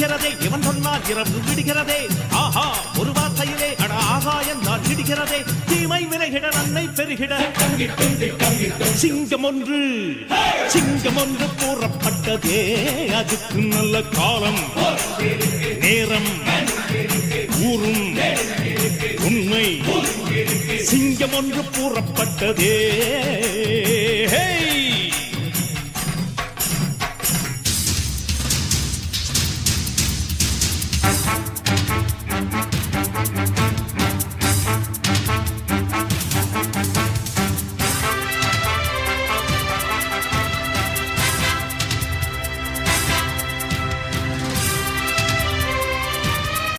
முடிகிறதே இவன் சொன்னால் இரவு விடுகிறதே ஆஹா ஒரு வார்த்தையிலே அட ஆகாயம் தான் விடுகிறதே தீமை விலகிட நன்மை பெருகிட சிங்கம் ஒன்று கூறப்பட்டதே அதுக்கு நல்ல காலம் நேரம் ஊரும் உண்மை சிங்கம் ஒன்று கூறப்பட்டதே